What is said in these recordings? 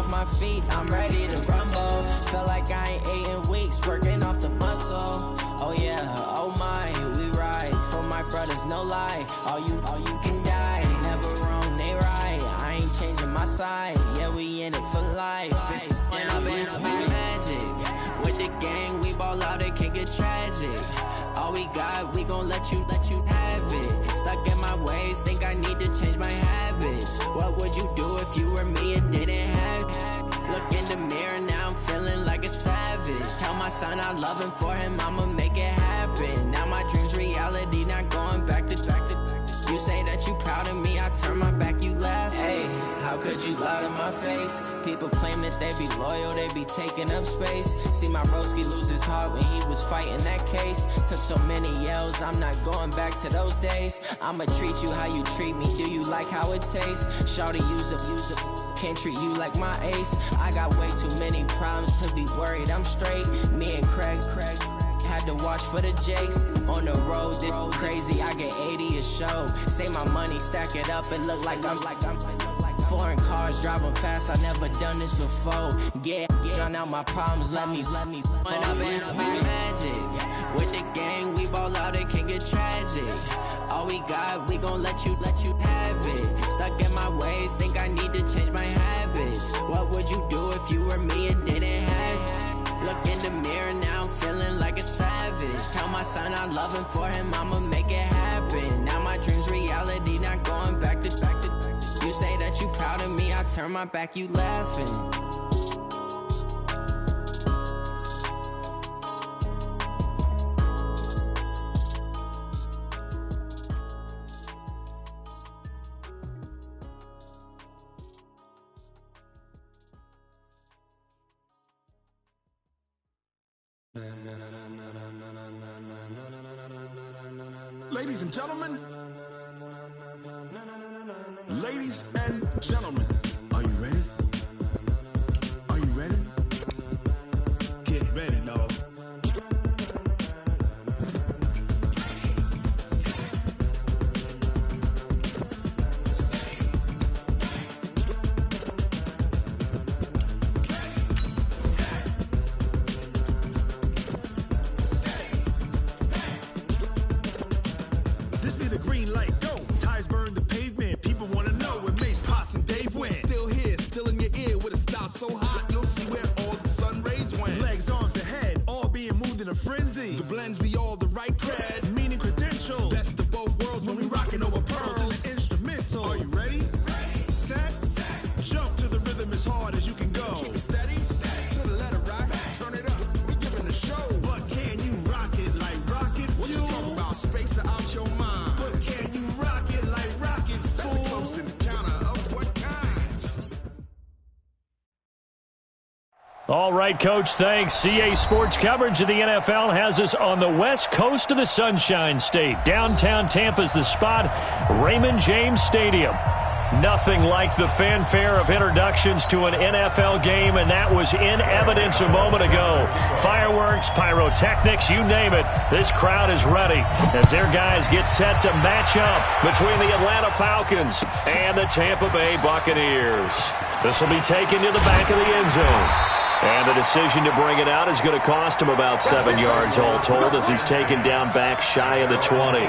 my feet, I'm ready to rumble. Feel like I ain't ate in weeks, working off the muscle. Oh yeah, oh my, we ride for my brothers, no lie. All you can die, never wrong, they right. I ain't changing my side, yeah, we in it for life. When I've been magic, with the gang, we ball out, it can get tragic. All we got, we gon' let you have it. Stuck in my ways, think I need to change my habits. What would you do if you were me and didn't have it? Look in the mirror, now I'm feeling like a savage. Tell my son I love him, for him I'ma make it happen. Now my dream's reality, not going back to. You say that you proud of me, I turn my back, you laugh. Hey, how could you lie to my face? People claim that they be loyal, they be taking up space. See my broski lose his heart when he was fighting that case. Took so many yells, I'm not going back to those days. I'ma treat you how you treat me, do you like how it tastes? Shawty, use up, can't treat you like my ace. I got way too many problems to be worried, I'm straight. Me and Craig had to watch for the Jakes. On the road, this crazy, I get 80 a show. Say my money, stack it up, it look like I'm foreign cars, driving fast, I never done this before. Yeah, drown out my problems, let me When I've been magic, with the gang, we ball out, it can get tragic. All we got, we gon' let you have it. Stuck in my ways, think I need to change my habits. What would you do if you were me and didn't have it? Look in the mirror, now I'm feeling like a savage. Tell my son I love him, for him I'ma make it happen. Now my dream's reality, not going back to. You say that you proud of me, I turn my back, you laughing. Ladies and gentlemen, ladies and gentlemen, are you ready? Are you ready? Get ready, dog. This be the green light, go. Tires burn the pavement. People wanna know where Mace, Potts, and Dave went. Still here, still in your ear with a style so hot, you'll see where all the sun rays went. Legs, arms, and head, all being moved in a frenzy. The blends be all the right cred, meaning credentials. Best of both worlds when we rockin' over pearls in the instrumental. Are you ready? Set, jump to the rhythm as hard as you can go. Keep it steady, to the letter right, turn it up, we giving the show. But can you rock it like rocket fuel? What you talking about, space or out your mind? But can you rock it like rockets, fool? That's a close encounter of what kind? All right, Coach, thanks. CA Sports coverage of the NFL has us on the west coast of the Sunshine State. Downtown Tampa's the spot, Raymond James Stadium. Nothing like the fanfare of introductions to an NFL game, and that was in evidence a moment ago. Fireworks, pyrotechnics, you name it. This crowd is ready as their guys get set to match up between the Atlanta Falcons and the Tampa Bay Buccaneers. This will be taken to the back of the end zone. And the decision to bring it out is going to cost him about 7 yards all told as he's taken down back shy of the 20.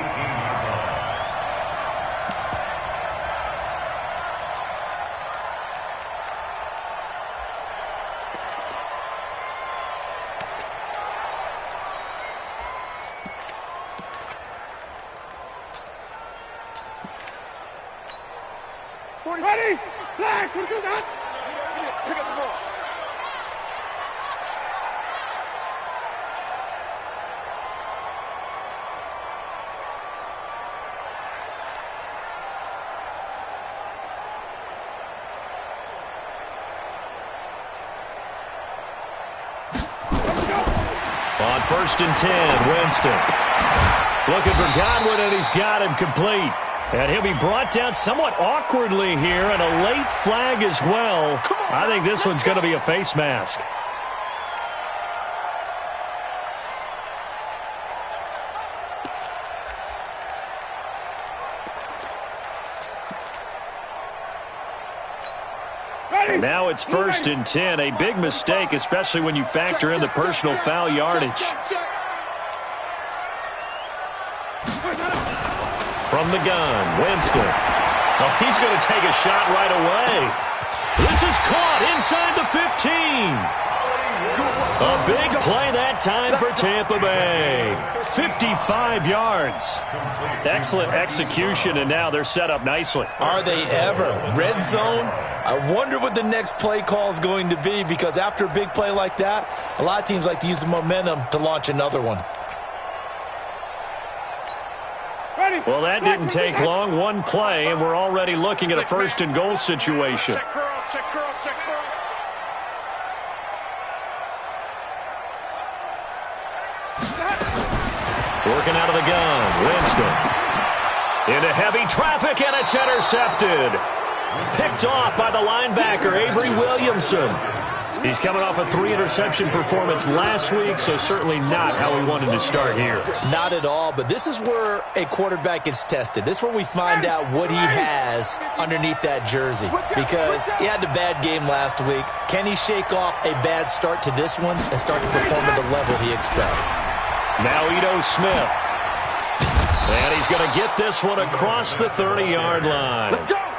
Ready? Flag! What is that? Pick up the ball. On 1st and 10, Winston. Looking for Godwin, and he's got him complete. And he'll be brought down somewhat awkwardly here, and a late flag as well. I think this one's going to be a face mask. Ready? Now it's 1st and 10. A big mistake, especially when you factor in the personal foul yardage. From the gun, Winston. Oh, he's going to take a shot right away. This is caught inside the 15. A big play that time for Tampa Bay. 55 yards. Excellent execution, and now they're set up nicely. Are they ever? Red zone? I wonder what the next play call is going to be, because after a big play like that, a lot of teams like to use the momentum to launch another one. Well, that didn't take long. One play, and we're already looking at a 1st and goal situation. Check cross, check cross, check cross. Working out of the gun, Winston. Into heavy traffic, and it's intercepted. Picked off by the linebacker, Avery Williamson. He's coming off a 3-interception performance last week, so certainly not how we wanted to start here. Not at all, but this is where a quarterback gets tested. This is where we find out what he has underneath that jersey, because he had a bad game last week. Can he shake off a bad start to this one and start to perform at the level he expects? Now Ito Smith. And he's going to get this one across the 30-yard line.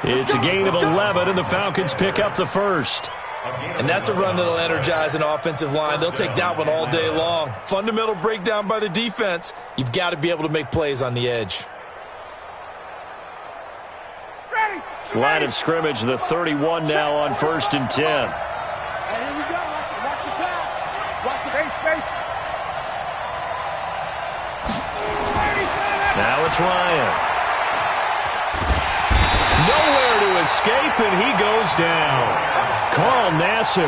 It's a gain of 11, and the Falcons pick up the first. And that's a run that'll energize an offensive line. They'll take that one all day long. Fundamental breakdown by the defense. You've got to be able to make plays on the edge. Line of scrimmage, the 31 now on 1st and 10. Hey, here we go. Watch the pass. Watch the base. Now it's Ryan. Nowhere to escape, and he goes down. Carl Nassib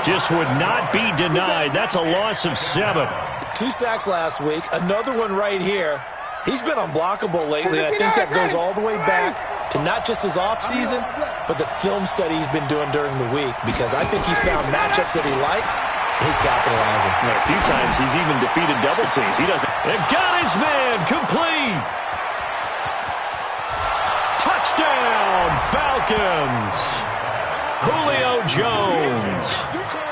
just would not be denied. That's a loss of 7. 2 sacks last week. Another one right here. He's been unblockable lately, and I think that goes all the way back to not just his offseason, but the film study he's been doing during the week, because I think he's found matchups that he likes, and he's capitalizing. A few times he's even defeated double teams. He doesn't. And got his man complete. Touchdown, Falcons. Julio Jones,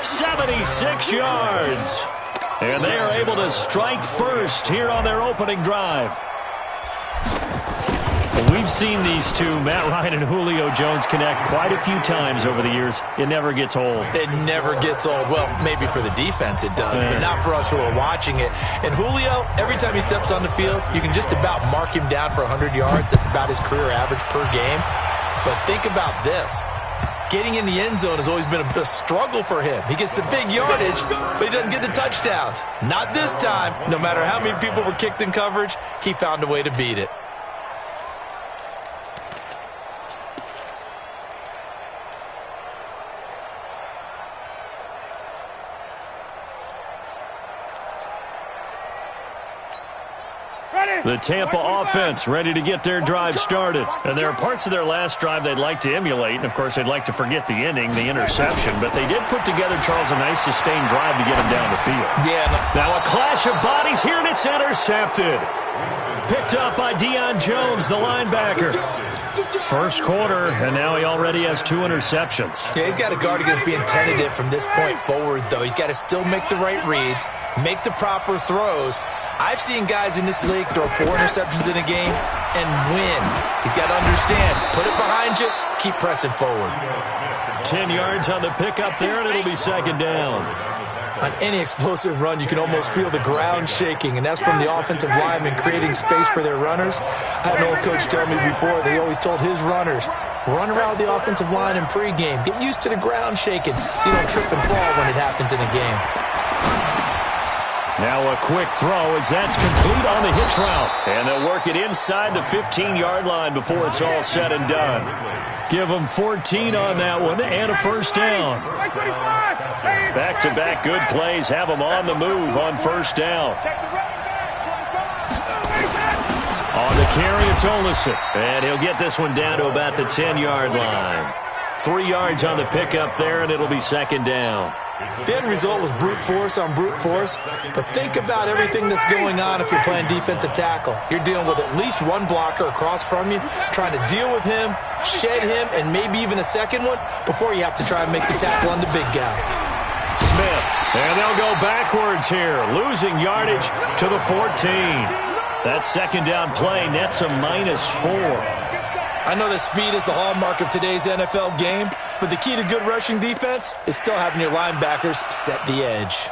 76 yards. And they are able to strike first here on their opening drive. We've seen these two, Matt Ryan and Julio Jones, connect quite a few times over the years. It never gets old. It never gets old. Well, maybe for the defense it does, but not for us who are watching it. And Julio, every time he steps on the field, you can just about mark him down for 100 yards. That's about his career average per game. But think about this. Getting in the end zone has always been a struggle for him. He gets the big yardage, but he doesn't get the touchdowns. Not this time. No matter how many people were kicked in coverage, he found a way to beat it. The Tampa offense ready to get their drive started. And there are parts of their last drive they'd like to emulate. And, of course, they'd like to forget the ending, the interception. But they did put together, Charles, a nice sustained drive to get them down the field. Yeah. Now a clash of bodies here, and it's intercepted. Picked up by Deion Jones, the linebacker. First quarter, and now he already has 2 interceptions. Yeah, he's got to guard against being tentative from this point forward, though. He's got to still make the right reads, make the proper throws. I've seen guys in this league throw 4 interceptions in a game and win. He's got to understand, put it behind you, keep pressing forward. 10 yards on the pickup there, and it'll be 2nd down. On any explosive run, you can almost feel the ground shaking, and that's from the offensive linemen creating space for their runners. I had an old coach tell me before, they always told his runners, run around the offensive line in pregame. Get used to the ground shaking so you don't trip and fall when it happens in a game. Now a quick throw as that's complete on the hitch route. And they'll work it inside the 15-yard line before it's all said and done. Give them 14 on that one and a first down. Back-to-back good plays have them on the move on first down. On the carry, it's Olsen. And he'll get this one down to about the 10-yard line. 3 yards on the pickup there, and it'll be second down. The end result was brute force on brute force, but think about everything that's going on if you're playing defensive tackle. You're dealing with at least one blocker across from you, trying to deal with him, shed him, and maybe even a second one before you have to try and make the tackle on the big guy. Smith, and they'll go backwards here, losing yardage to the 14. That second down play nets a -4. I know that speed is the hallmark of today's NFL game, but the key to good rushing defense is still having your linebackers set the edge.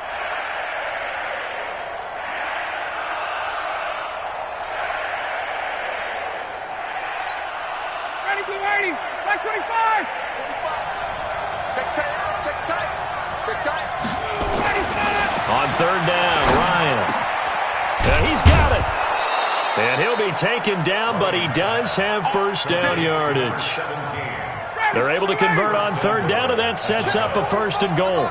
Ready, blue 80, back 25. Check tight, check tight, check tight. On third down, Ryan. He's got it. And he'll be taken down, but he does have first down yardage. They're able to convert on third down, and that sets up a first and goal.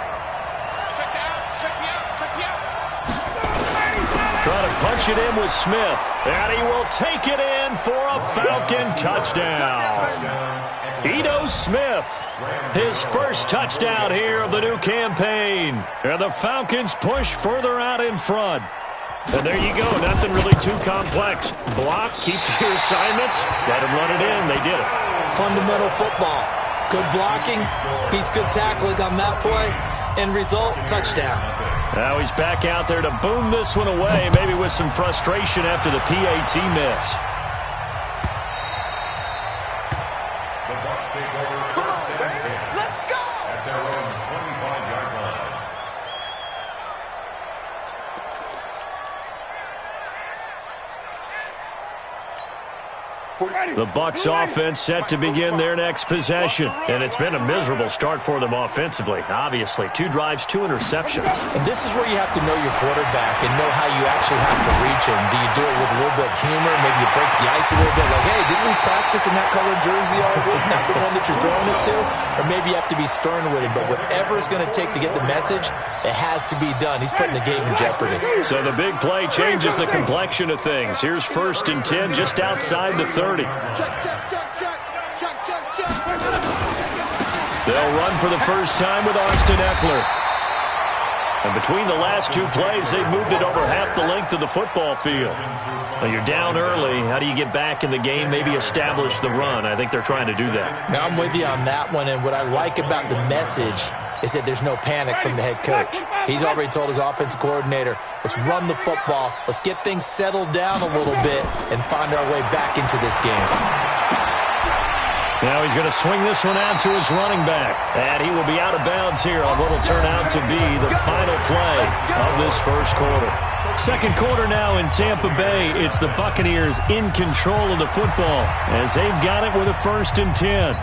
Trying to punch it in with Smith, and he will take it in for a Falcon touchdown. Ito Smith, his first touchdown here of the new campaign. And the Falcons push further out in front. And there you go, nothing really too complex. Block, keep to your assignments, let them run it in. They did it. Fundamental football. Good blocking, beats good tackling on that play. End result, touchdown. Now he's back out there to boom this one away, maybe with some frustration after the PAT miss. The Bucs offense set to begin their next possession. And it's been a miserable start for them offensively. Obviously, 2 drives, 2 interceptions. And this is where you have to know your quarterback and know how you actually have to reach him. Do you do it with a little bit of humor? Maybe you break the ice a little bit. Like, hey, didn't we practice in that colored jersey all week? Not the one that you're throwing it to? Or maybe you have to be stern with him. But whatever it's going to take to get the message, it has to be done. He's putting the game in jeopardy. So the big play changes the complexion of things. Here's 1st and 10 just outside the 30. They'll run for the first time with Austin Eckler. And between the last 2 plays, they've moved it over half the length of the football field. Well, you're down early. How do you get back in the game, maybe establish the run? I think they're trying to do that. Now, I'm with you on that one, and what I like about the message is that there's no panic from the head coach. He's already told his offensive coordinator, let's run the football, let's get things settled down a little bit, and find our way back into this game. Now he's going to swing this one out to his running back. And he will be out of bounds here on what will turn out to be the final play of this first quarter. Second quarter now in Tampa Bay. It's the Buccaneers in control of the football as they've got it with a 1st and 10.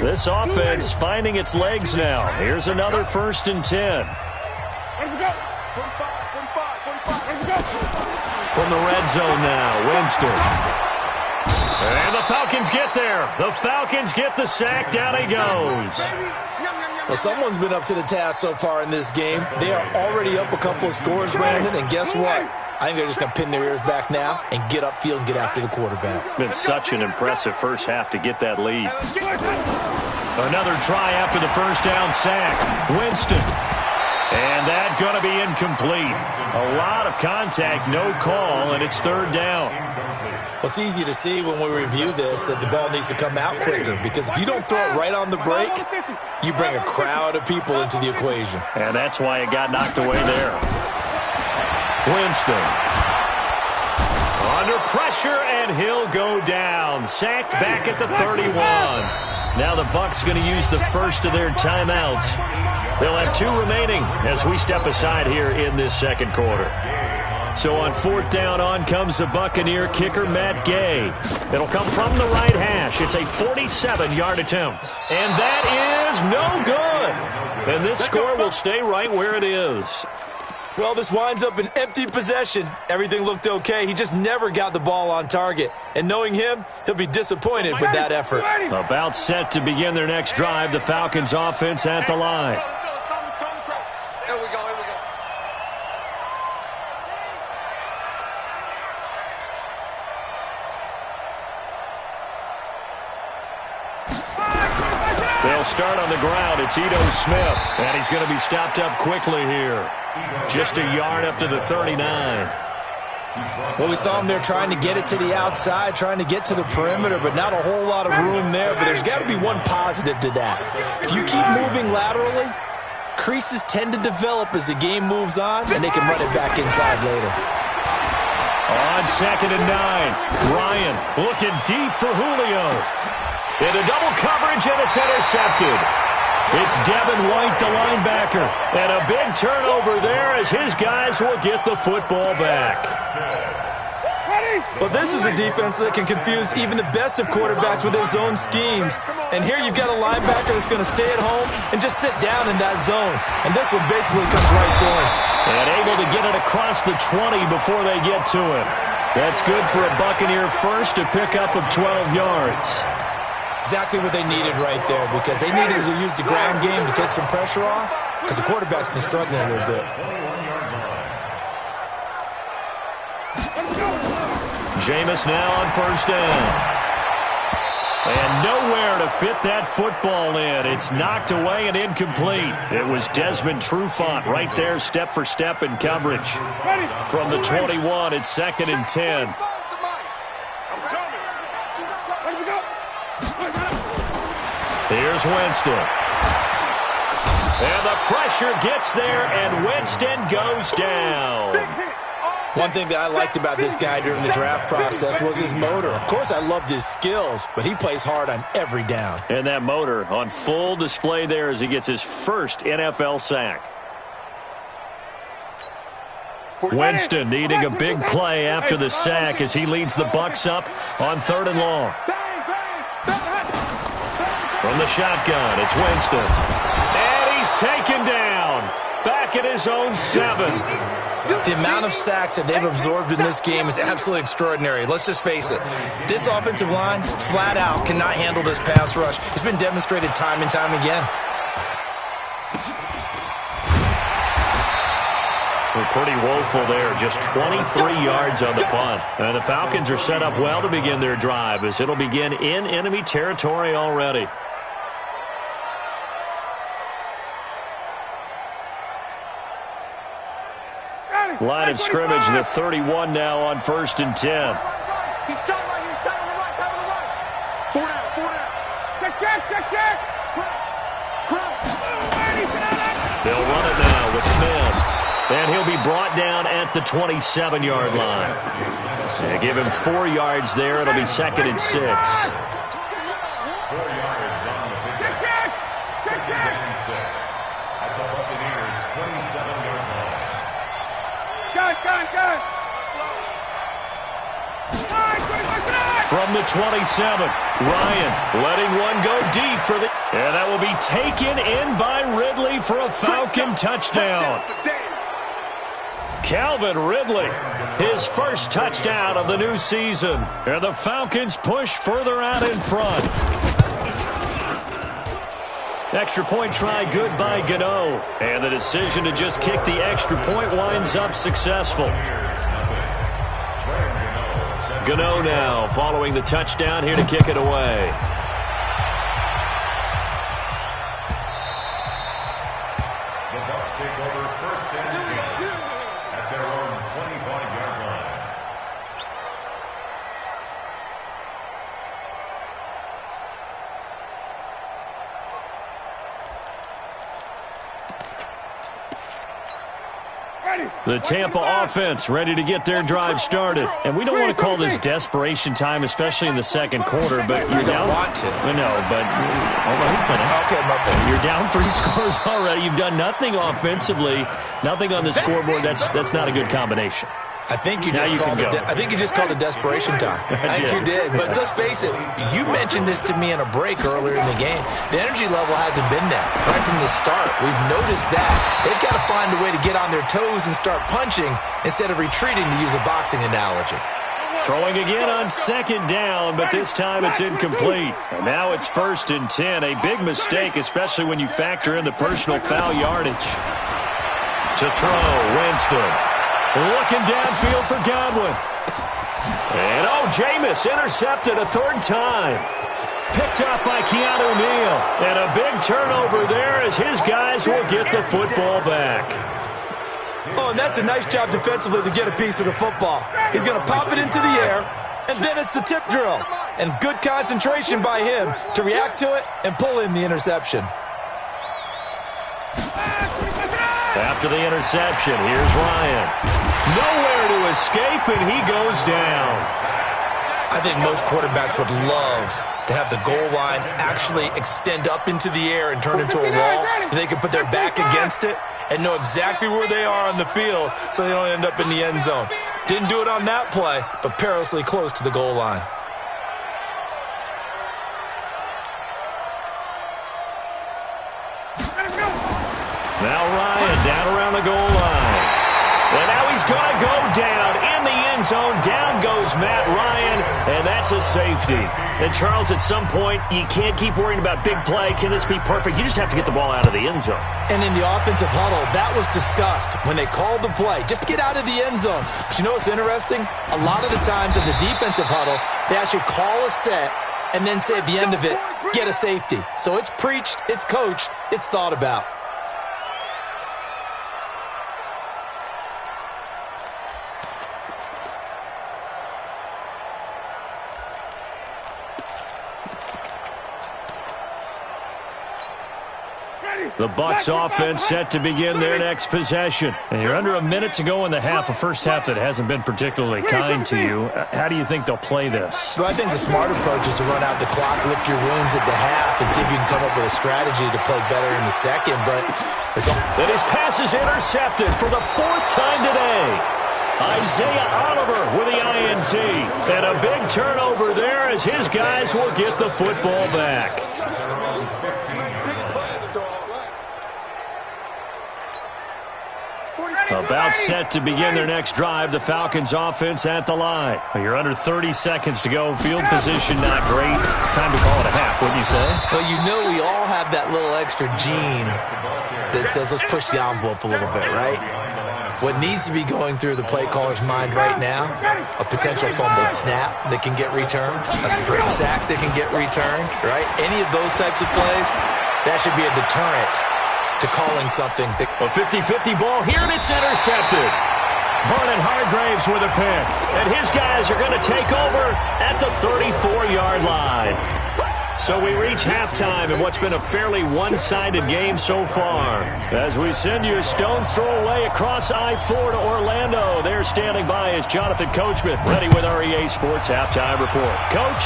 This offense finding its legs now. Here's another 1st and 10. From the red zone now, Winston. And the Falcons get there. The Falcons get the sack. Down he goes. Well, someone's been up to the task so far in this game. They are already up a couple of scores, Brandon, and guess what? I think they're just going to pin their ears back now and get upfield and get after the quarterback. Been such an impressive first half to get that lead. Another try after the first down sack. Winston. And that's going to be incomplete. A lot of contact, no call, and it's 3rd down. Well, it's easy to see when we review this that the ball needs to come out quicker because if you don't throw it right on the break, you bring a crowd of people into the equation. And that's why it got knocked away there. Winston. Under pressure, and he'll go down. Sacked back at the 31. Now the Bucs going to use the first of their timeouts. They'll have 2 remaining as we step aside here in this second quarter. So on 4th down, on comes the Buccaneer kicker, Matt Gay. It'll come from the right hash. It's a 47-yard attempt. And that is no good. And this score will stay right where it is. Well, this winds up an empty possession. Everything looked okay. He just never got the ball on target. And knowing him, he'll be disappointed with that effort. About set to begin their next drive, the Falcons offense at the line. Here we go. start on the ground. It's Ito Smith, and he's going to be stopped up quickly here. Just a yard up to the 39. Well, we saw him there trying to get it to the outside, trying to get to the perimeter, but not a whole lot of room there. But there's got to be one positive to that. If you keep moving laterally, creases tend to develop as the game moves on, and they can run it back inside later. On 2nd and 9, Ryan looking deep for Julio. Into double coverage, and it's intercepted. It's Devin White, the linebacker. And a big turnover there as his guys will get the football back. Well, this is a defense that can confuse even the best of quarterbacks with their zone schemes. And here you've got a linebacker that's going to stay at home and just sit down in that zone. And this one basically comes right to him. And able to get it across the 20 before they get to him. That's good for a Buccaneer first, a pickup of 12 yards. Exactly what they needed right there, because they needed to use the ground game to take some pressure off, because the quarterback's been struggling a little bit. Jameis now on 1st down. And nowhere to fit that football in. It's knocked away and incomplete. It was Desmond Trufant right there, step for step in coverage. From the 21, it's 2nd and 10. Here's Winston. And the pressure gets there, and Winston goes down. One thing that I liked about this guy during the draft process was his motor. Of course, I loved his skills, but he plays hard on every down. And that motor on full display there as he gets his first NFL sack. Winston needing a big play after the sack as he leads the Bucs up on 3rd and long. From the shotgun, it's Winston. And he's taken down. Back at his own 7. The amount of sacks that they've absorbed in this game is absolutely extraordinary. Let's just face it. This offensive line, flat out, cannot handle this pass rush. It's been demonstrated time and time again. We're pretty woeful there. Just 23 yards on the punt. And the Falcons are set up well to begin their drive as it'll begin in enemy territory already. Line of scrimmage, the 31 now on 1st and 10. He's tight right here, tight on the right, tight on the right. 4 down, 4 down. Check. Crunch. They'll run it now with Smith. And he'll be brought down at the 27-yard line. They give him 4 yards there. It'll be 2nd and 6. 4 yards on the pickup. Check. 2nd and 6. At the Buccaneers' 27-yard line. Got. From the 27, Ryan letting one go deep for the... And that will be taken in by Ridley for a Falcon touchdown. Calvin Ridley, his first touchdown of the new season. And the Falcons push further out in front. Extra point try good by Gano. And the decision to just kick the extra point winds up successful. Gano now following the touchdown here to kick it away. The Bucs take over 1st and 10 at their own 25-yard line. The Tampa offense ready to get their drive started. And we don't want to call this desperation time, especially in the second quarter, but you're down. Want to. No, but let me finish. Okay, my bad. You're down 3 scores already. You've done nothing offensively, nothing on the scoreboard. That's not a good combination. I think you just called it desperation time. I think you did. But let's face it, you mentioned this to me in a break earlier in the game. The energy level hasn't been there right from the start. We've noticed that. They've got to find a way to get on their toes and start punching instead of retreating, to use a boxing analogy. Throwing again on 2nd down, but this time it's incomplete. And now it's 1st and 10. A big mistake, especially when you factor in the personal foul yardage. To throw, Winston. Looking downfield for Godwin. And Jameis intercepted a 3rd time. Picked up by Keanu Neal. And a big turnover there as his guys will get the football back. Oh, and that's a nice job defensively to get a piece of the football. He's going to pop it into the air, and then it's the tip drill. And good concentration by him to react to it and pull in the interception. After the interception, here's Ryan. Nowhere to escape, and he goes down. I think most quarterbacks would love to have the goal line actually extend up into the air and turn into a wall. They can put their back against it and know exactly where they are on the field so they don't end up in the end zone. Didn't do it on that play, but perilously close to the goal line. Now Ryan down around the goal line. And now he's going to go down in the end zone. Down goes Matt Ryan, and that's a safety. And, Charles, at some point, you can't keep worrying about big play. Can this be perfect? You just have to get the ball out of the end zone. And in the offensive huddle, that was discussed when they called the play. Just get out of the end zone. But you know what's interesting? A lot of the times in the defensive huddle, they actually call a set and then say at the end of it, get a safety. So it's preached, it's coached, it's thought about. The Bucs offense set to begin their next possession. And you're under a minute to go in the half, a first half that hasn't been particularly kind to you. How do you think they'll play this? Well, I think the smart approach is to run out the clock, lick your wounds at the half, and see if you can come up with a strategy to play better in the second. But and his pass is intercepted for the fourth time today. Isaiah Oliver with the INT. And a big turnover there as his guys will get the football back. About set to begin their next drive, the Falcons offense at the line. You're under 30 seconds to go. Field position not great. Time to call it a half, wouldn't you say? Well, you know we all have that little extra gene that says let's push the envelope a little bit, right? What needs to be going through the play caller's mind right now, a potential fumbled snap that can get returned, a strip sack that can get returned, right? Any of those types of plays, that should be a deterrent to calling something. A 50-50 ball here, and it's intercepted. Vernon Hargraves with a pick. And his guys are going to take over at the 34-yard line. So we reach halftime in what's been a fairly one-sided game so far. As we send you a stone's throw away across I-4 to Orlando. There standing by is Jonathan Coachman, ready with our EA Sports Halftime Report. Coach,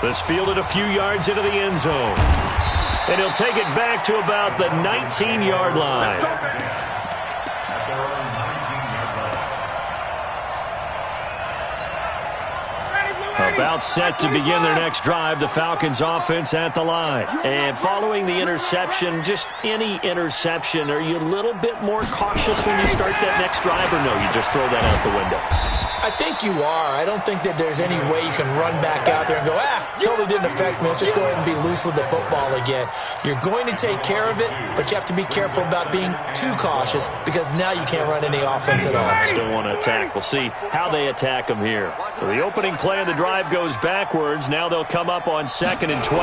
this fielded a few yards into the end zone. And he'll take it back to about the 19-yard line. About set to begin their next drive, the Falcons offense at the line. And following the interception, just any interception, are you a little bit more cautious when you start that next drive, or no, you just throw that out the window? I think you are. I don't think that there's any way you can run back out there and go, totally didn't affect me. Let's just go ahead and be loose with the football again. You're going to take care of it, but you have to be careful about being too cautious because now you can't run any offense at all. Still want to attack. We'll see how they attack them here. So the opening play of the drive goes backwards. Now they'll come up on 2nd and 12.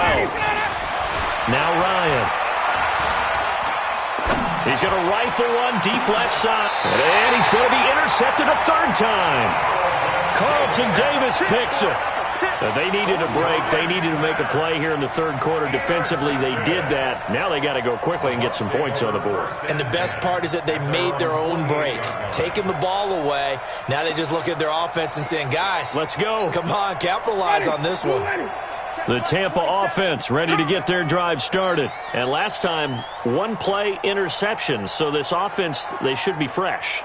Now Ryan. He's going to rifle one deep left side. And he's going to be intercepted a third time. Carlton Davis picks it. They needed a break. They needed to make a play here in the third quarter. Defensively, they did that. Now they got to go quickly and get some points on the board. And the best part is that they made their own break. Taking the ball away. Now they just look at their offense and saying, guys, let's go. Come on, capitalize on this one. The Tampa offense ready to get their drive started. And last time, one play interception. So this offense, they should be fresh.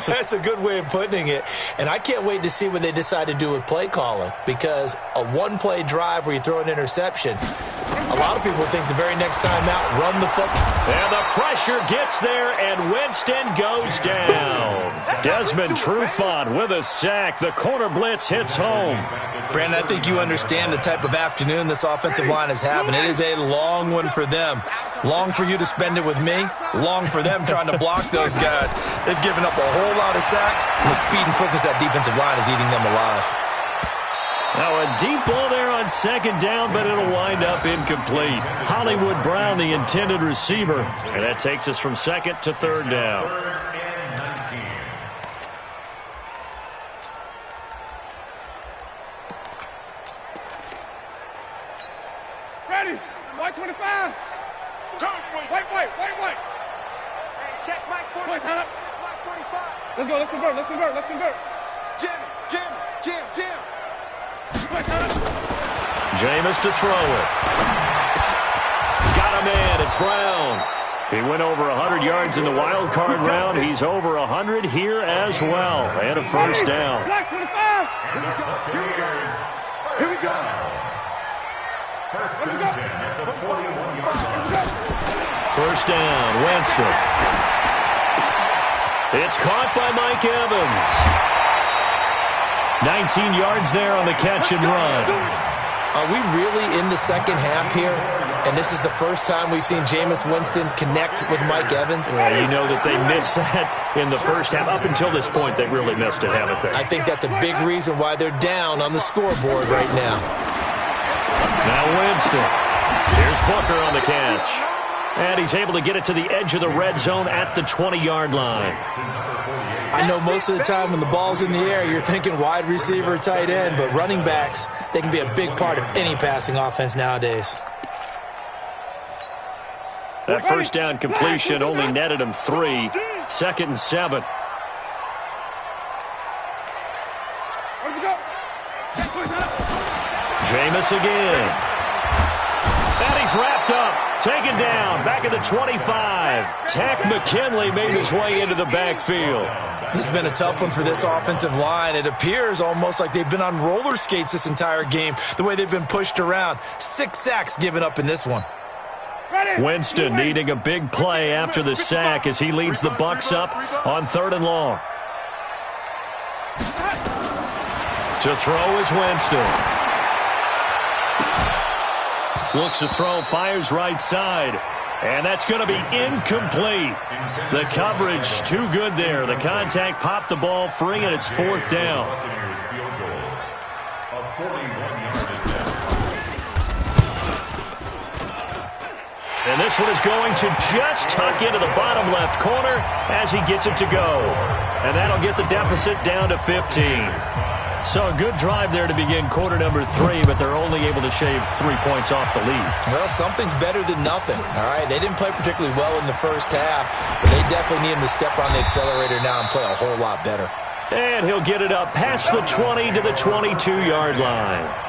That's a good way of putting it. And I can't wait to see what they decide to do with play calling. Because a one-play drive where you throw an interception, a lot of people think the very next time out, run the football. And the pressure gets there, and Winston goes down. Desmond Trufant with a sack. The corner blitz hits home. Brandon, I think you understand the type of afternoon this offensive line is having. It is a long one for them. Long for you to spend it with me. Long for them trying to block those guys. They've given up a whole lot of sacks, and the speed and quickness that defensive line is eating them alive. Now a deep ball there on second down, but it'll wind up incomplete. Hollywood Brown, the intended receiver. And that takes us from second to third down. Ready? White 25. White. Hey, check Mike 45. Mike 45. Let's go. Let's convert. Jim. Jameis to throw it. Got a man. It's Brown. He went over 100 yards in the wild card round. He's over 100 here as well. And a first down. Black 25. Here we go. First and 10 at the 41-yard line. First down, Winston. It's caught by Mike Evans. 19 yards there on the catch and run. Are we really in the second half here? And this is the first time we've seen Jameis Winston connect with Mike Evans? Yeah, you know that they missed that in the first half. Up until this point, they really missed it, haven't they? I think that's a big reason why they're down on the scoreboard right now. Now Winston. Here's Booker on the catch. And he's able to get it to the edge of the red zone at the 20-yard line. I know most of the time when the ball's in the air, you're thinking wide receiver, tight end, but running backs, they can be a big part of any passing offense nowadays. That first down completion only netted him 3. Second and 7. Jameis again. And he's wrapped up. Taken down. Back at the 25. Tack McKinley made his way into the backfield. This has been a tough one for this offensive line. It appears almost like they've been on roller skates this entire game, the way they've been pushed around. 6 sacks given up in this one. Winston needing a big play after the sack as he leads the Bucs up on 3rd and long. To throw is Winston. Looks to throw, fires right side. And that's going to be incomplete. The coverage too good there. The contact popped the ball free, and it's 4th down. And this one is going to just tuck into the bottom left corner as he gets it to go. And that'll get the deficit down to 15. So a good drive there to begin quarter number 3, but they're only able to shave 3 points off the lead. Well, something's better than nothing, all right? They didn't play particularly well in the first half, but they definitely need him to step on the accelerator now and play a whole lot better. And he'll get it up past the 20 to the 22-yard line.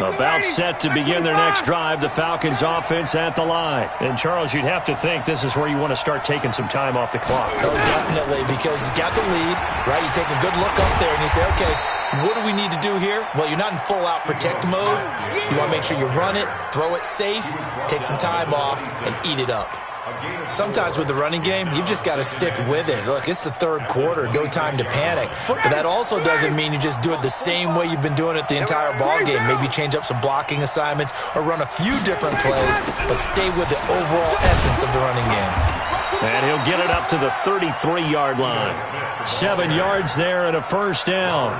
About set to begin their next drive, the Falcons offense at the line. And, Charles, you'd have to think this is where you want to start taking some time off the clock. Oh, definitely, because you got the lead, right? You take a good look up there and you say, okay, what do we need to do here? Well, you're not in full-out protect mode. You want to make sure you run it, throw it safe, take some time off, and eat it up. Sometimes with the running game, you've just got to stick with it. Look, it's the 3rd quarter, no time to panic. But that also doesn't mean you just do it the same way you've been doing it the entire ball game. Maybe change up some blocking assignments or run a few different plays, but stay with the overall essence of the running game. And he'll get it up to the 33-yard line. 7 yards there and a first down.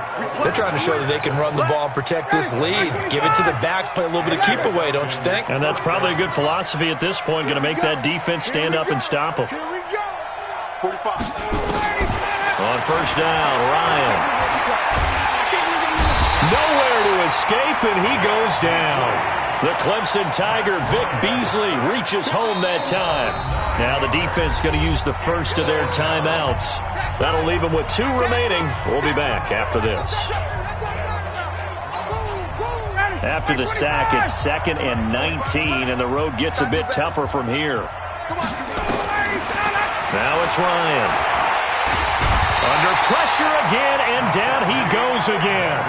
They're trying to show that they can run the ball and protect this lead. Give it to the backs, play a little bit of keep away, don't you think? And that's probably a good philosophy at this point, going to make that defense stand up and stop them. 45. On first down, Ryan. Nowhere to escape, and he goes down. The Clemson Tiger, Vic Beasley, reaches home that time. Now the defense going to use the first of their timeouts. That'll leave them with 2 remaining. We'll be back after this. After the sack, it's 2nd and 19, and the road gets a bit tougher from here. Now it's Ryan. Under pressure again, and down he goes again.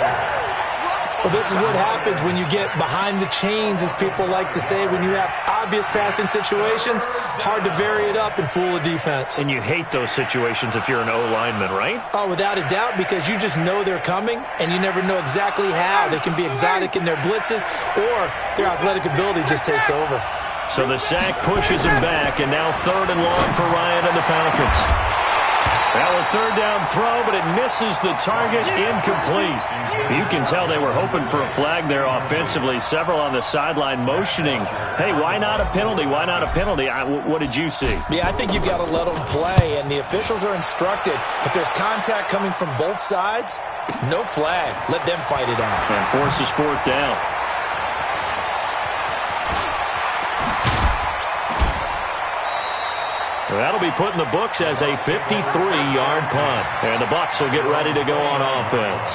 Well, this is what happens when you get behind the chains, as people like to say. When you have obvious passing situations, hard to vary it up and fool a defense. And you hate those situations if you're an O-lineman, right? Oh, without a doubt, because you just know they're coming, and you never know exactly how. They can be exotic in their blitzes, or their athletic ability just takes over. So the sack pushes him back, and now 3rd and long for Ryan and the Falcons. Now a 3rd down throw, but it misses the target, incomplete. You can tell they were hoping for a flag there offensively. Several on the sideline motioning, hey, why not a penalty? Why not a penalty? What did you see? Yeah, I think you've got to let them play, and the officials are instructed. If there's contact coming from both sides, no flag. Let them fight it out. And forces 4th down. That'll be put in the books as a 53-yard punt. And the Bucs will get ready to go on offense.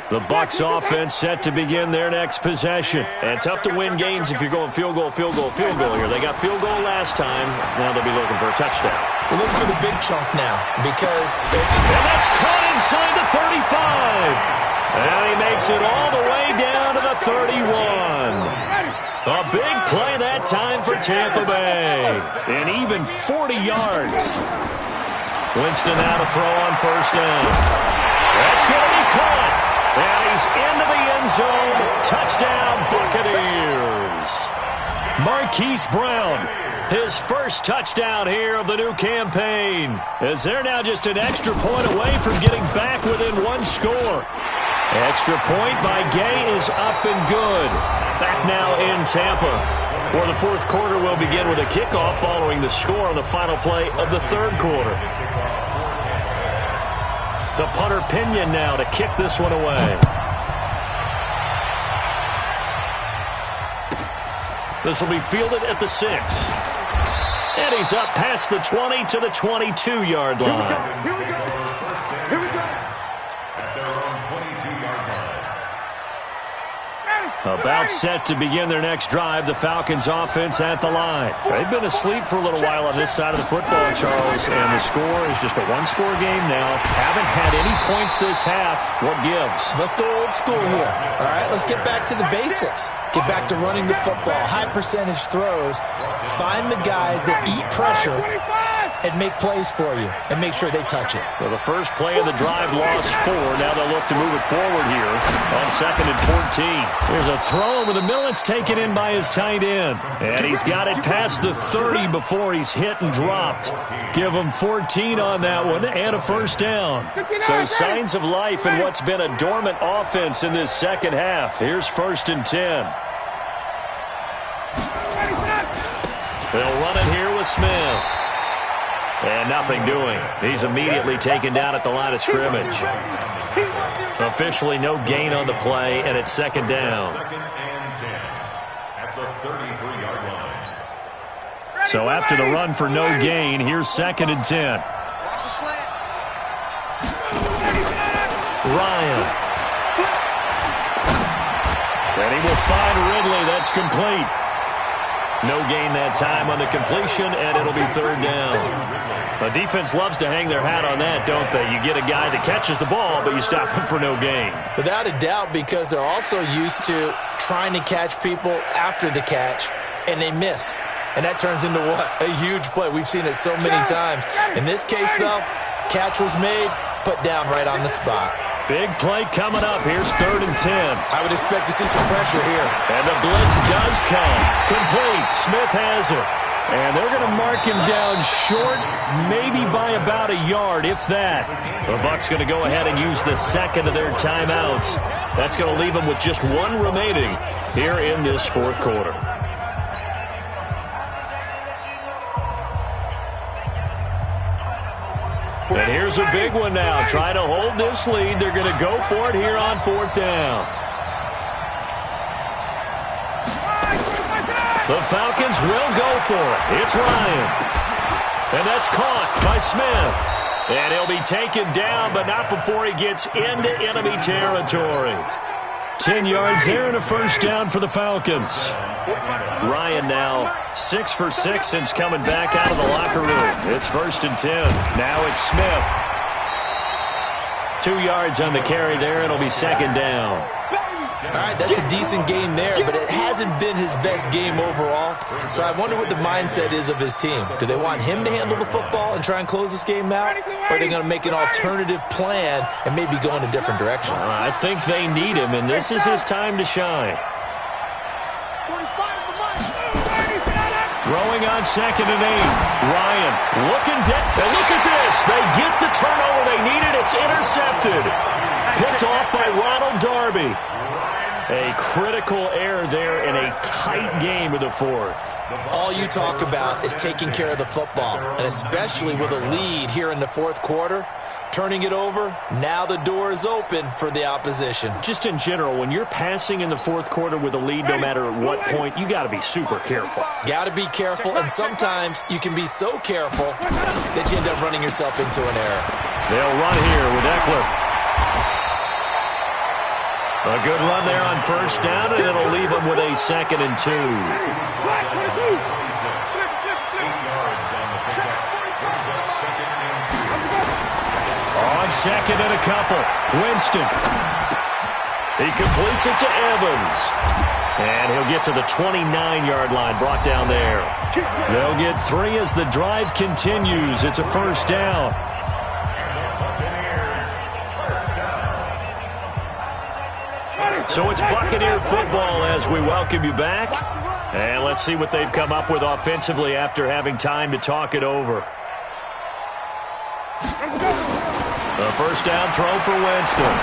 The Bucs offense set to begin their next possession. And tough to win games if you're going field goal here. They got field goal last time. Now they'll be looking for a touchdown. We're looking for the big chunk now because... And that's caught inside the 35. And he makes it all the way down to the 31. A big play that time for Tampa Bay. And even 40 yards. Winston now to throw on 1st down. That's going to be caught. And he's into the end zone. Touchdown, Buccaneers. Marquise Brown, his first touchdown here of the new campaign. As they're now just an extra point away from getting back within 1 score. Extra point by Gay is up and good. Back now in Tampa, where the 4th quarter will begin with a kickoff following the score on the final play of the 3rd quarter. The punter Pinion now to kick this one away. This will be fielded at the 6. And he's up past the 20 to the 22-yard line. Here we go. About set to begin their next drive, the Falcons offense at the line. They've been asleep for a little while on this side of the football, Charles, and the score is just a 1-score game now. Haven't had any points this half. What gives? Let's go old school here. All right, let's get back to the basics. Get back to running the football, high percentage throws. Find the guys that eat pressure and make plays for you and make sure they touch it. Well, the first play of the drive lost 4. Now they'll look to move it forward here on 2nd and 14. There's a throw over the middle. It's taken in by his tight end. And he's got it past the 30 before he's hit and dropped. Give him 14 on that one and a 1st down. So signs of life in what's been a dormant offense in this second half. Here's 1st and 10. They'll run it here with Smith. And nothing doing. He's immediately taken down at the line of scrimmage. Officially no gain on the play, and it's 2nd down. 2nd and 10 at the 33-yard line. So after the run for no gain, here's 2nd and 10. Ryan. And he will find Ridley. That's complete. No gain that time on the completion, and it'll be 3rd down. The defense loves to hang their hat on that, don't they? You get a guy that catches the ball, but you stop him for no gain. Without a doubt, because they're also used to trying to catch people after the catch, and they miss. And that turns into what? A huge play. We've seen it so many times. In this case, though, catch was made, put down right on the spot. Big play coming up. Here's 3rd and 10. I would expect to see some pressure here. And the blitz does come. Complete. Smith has it. And they're going to mark him down short, maybe by about a yard, if that. The Bucs going to go ahead and use the 2nd of their timeouts. That's going to leave them with just 1 remaining here in this 4th quarter. And here's a big one now. Trying to hold this lead. They're going to go for it here on 4th down. The Falcons will go for it. It's Ryan. And that's caught by Smith. And he'll be taken down, but not before he gets into enemy territory. 10 yards there and a first down for the Falcons. Ryan now 6 for 6 since coming back out of the locker room. It's 1st and 10. Now it's Smith. 2 yards on the carry there. It'll be 2nd down. All right, that's a decent game there, but it hasn't been his best game overall. So I wonder what the mindset is of his team. Do they want him to handle the football and try and close this game out? Or are they going to make an alternative plan and maybe go in a different direction? I think they need him, and this is his time to shine. Throwing on 2nd and 8. Ryan looking dead. And look at this. They get the turnover they needed. It's intercepted. Picked off by Ronald Darby. A critical error there in a tight game of the 4th. All you talk about is taking care of the football, and especially with a lead here in the 4th quarter, turning it over, now the door is open for the opposition. Just in general, when you're passing in the 4th quarter with a lead, no matter at what point, you got to be super careful. Got to be careful, and sometimes you can be so careful that you end up running yourself into an error. They'll run here with Eckler. A good run there on 1st down, and it'll leave them with a 2nd and 2. On 2nd and a couple, Winston. He completes it to Evans. And he'll get to the 29-yard line, brought down there. They'll get 3 as the drive continues. It's a 1st down. So it's Buccaneer football as we welcome you back. And let's see what they've come up with offensively after having time to talk it over. The 1st down throw for Winston.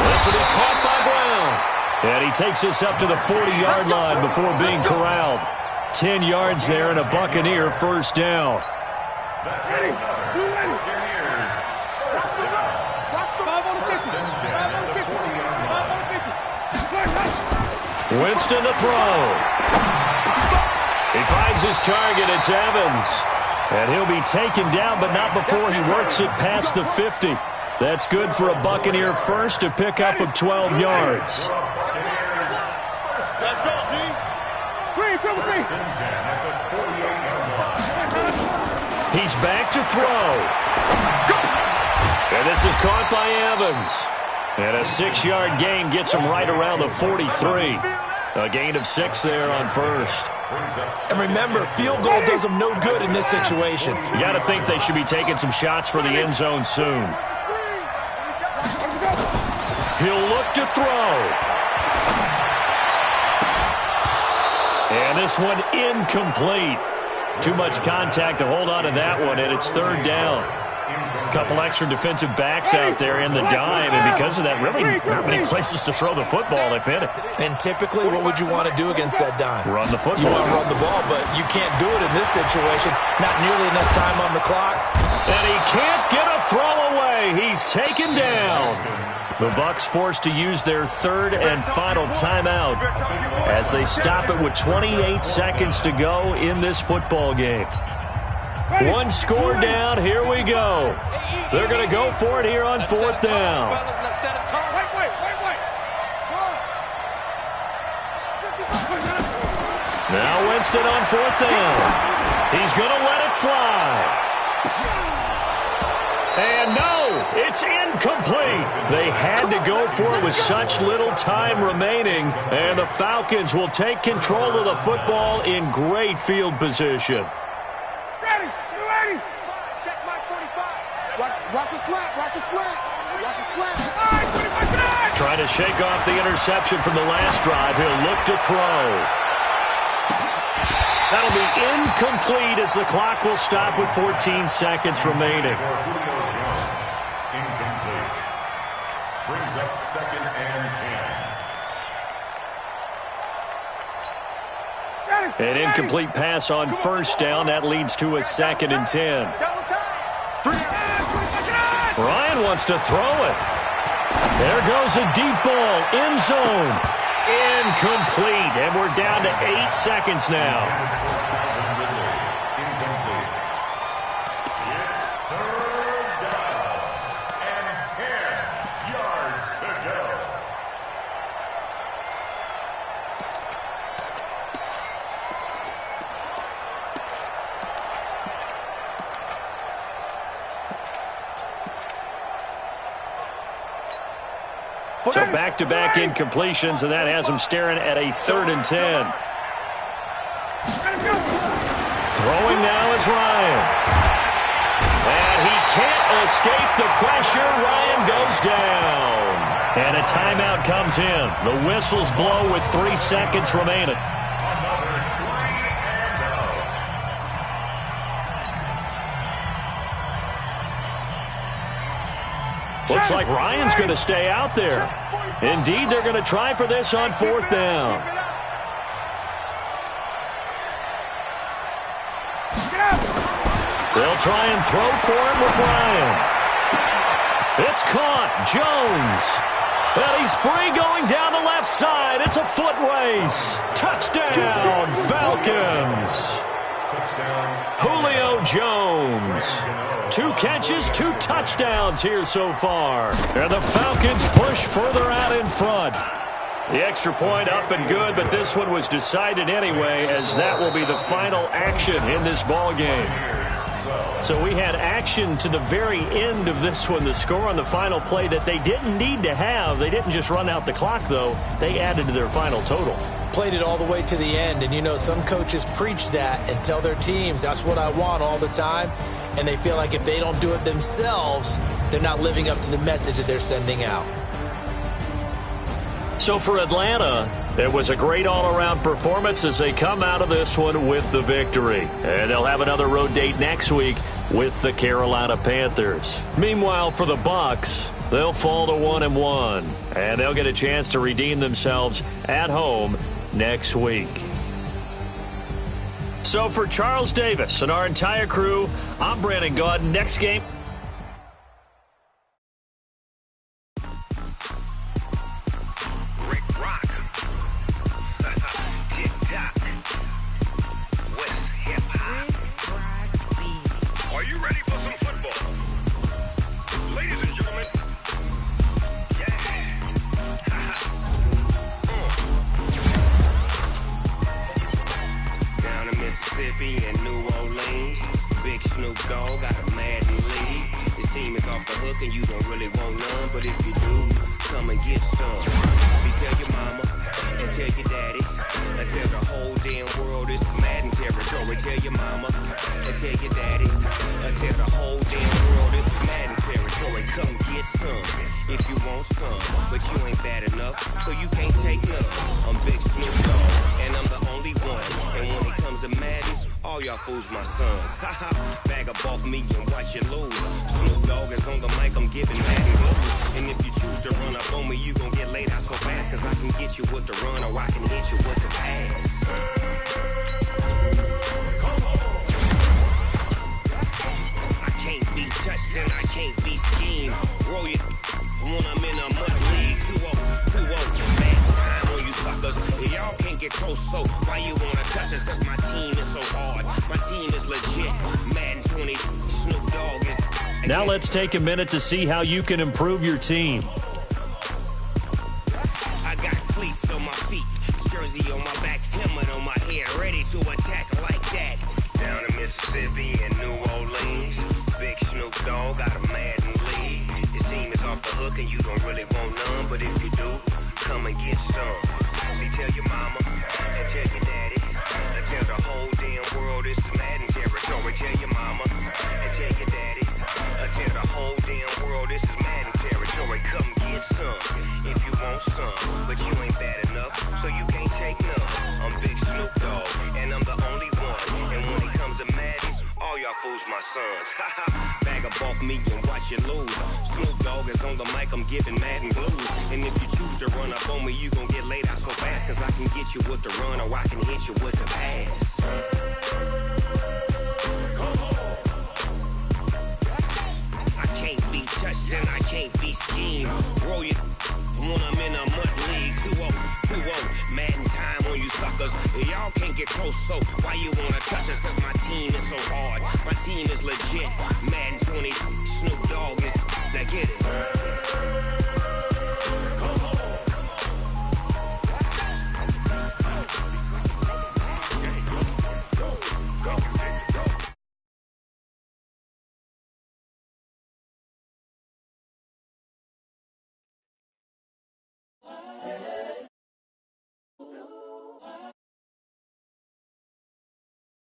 This will be caught by Brown. And he takes this up to the 40-yard line before being corralled. 10 yards there and a Buccaneer 1st down. Winston to throw. He finds his target. It's Evans. And he'll be taken down, but not before he works it past the 50. That's good for a Buccaneer first, a pickup of 12 yards. Let's go, D. He's back to throw. And this is caught by Evans. And a 6-yard gain gets him right around the 43. A gain of 6 there on 1st. And remember, field goal does them no good in this situation. You got to think they should be taking some shots for the end zone soon. He'll look to throw. And this one incomplete. Too much contact to hold on to that one, and it's 3rd down. A couple extra defensive backs out there in the dime, and because of that, really not many places to throw the football, if any. And typically, what would you want to do against that dime? Run the football. You want to run the ball, but you can't do it in this situation. Not nearly enough time on the clock. And he can't get a throw away. He's taken down. The Bucs forced to use their 3rd and final timeout as they stop it with 28 seconds to go in this football game. 1 score down. Here we go. They're going to go for it here on 4th down. Now Winston on 4th down. He's going to let it fly. And no, it's incomplete. They had to go for it with such little time remaining, and the Falcons will take control of the football in great field position. Ready, ready. Check my 45. Watch a slant, watch a slant. Watch a slant. All right, 25. Trying to shake off the interception from the last drive. He'll look to throw. That'll be incomplete as the clock will stop with 14 seconds remaining. Incomplete. Brings up 2nd and 10. An incomplete pass on 1st down. That leads to a 2nd and 10. Ryan wants to throw it. There goes a deep ball. End zone. Incomplete. And we're down to 8 seconds now. Incomplete. It's 3rd down and 10 yards to go. So back-to-back incompletions, and that has him staring at a 3rd and 10. Throwing now is Ryan. And he can't escape the pressure. Ryan goes down. And a timeout comes in. The whistles blow with 3 seconds remaining. Looks like Ryan's going to stay out there. Indeed, they're going to try for this on 4th down. They'll try and throw for him with Ryan. It's caught. Jones. And he's free going down the left side. It's a foot race. Touchdown, Falcons. Julio Jones. 2 catches, 2 touchdowns here so far. And the Falcons push further out in front. The extra point up and good, but this one was decided anyway, as that will be the final action in this ball game. So we had action to the very end of this one. The score on the final play that they didn't need to have. They didn't just run out the clock, though. They added to their final total. Played it all the way to the end, and you know some coaches preach that and tell their teams that's what I want all the time, and they feel like if they don't do it themselves, they're not living up to the message that they're sending out. So for Atlanta, it was a great all-around performance as they come out of this one with the victory. And they'll have another road date next week with the Carolina Panthers. Meanwhile, for the Bucs, they'll fall to 1-1, and they'll get a chance to redeem themselves at home next week. So for Charles Davis and our entire crew, I'm Brandon Gaudin. Next game. And New Orleans, big Snoop Dogg got a Madden league. His team is off the hook and you don't really want none, but if you do, come and get some. You tell your mama and tell your daddy and tell the whole damn world this is Madden territory. Tell your mama and tell your daddy and tell the whole damn world this is Madden territory. Come get some if you want some, but you ain't bad enough, so you can't take none. I'm big Snoop Dogg and I'm the only one, and when it comes to Madden, all y'all fools my sons. Haha, bag up off me and watch you lose. Snoop Dogg is on the mic, I'm giving Madden blues. And if you choose to run up on me, you gon' get laid out so fast, cause I can get you with the run or I can hit you with the pass. I can't be touched and I can't be schemed. Roll you when I'm in a mud league. 2-0, man, time on you suckers. Y'all can't get close, so why you wanna touch us? Cause my team is so hard. My team is legit. Madden 20, Snoop Dogg is... Now let's take a minute to see how you can improve your team. I got cleats on my feet, jersey on my back, helmet on my head, ready to attack like that. Down in Mississippi and New Orleans, big Snoop Dogg got a Madden league. His team is off the hook and you don't really want none, but if you do, come and get some. See, tell your mama and tell your daddy and tell the whole damn world this is Madden territory. Tell your mama and tell your daddy and tell the whole damn world this is Madden territory. Come get some if you want some, but you ain't bad enough, so you can't take none. I'm big Snoop Dogg and I'm the only one, and when it comes to Madden, all y'all fools my sons. Bag up off me and watch you lose. Snoop Dogg is on the mic, I'm giving Madden blues. And if you choose to run up on me, you gon' get laid out so fast, cause I can get you with the run or I can hit you with the pass. I can't be touched and I can't be schemed. Roll you when I'm in a mud league. 2-0, Madden time on you suckers. Y'all can't get close, so why you wanna touch us? Cause my team is so hard. My team is legit. Madden 20, Snoop Dogg is... Now get it.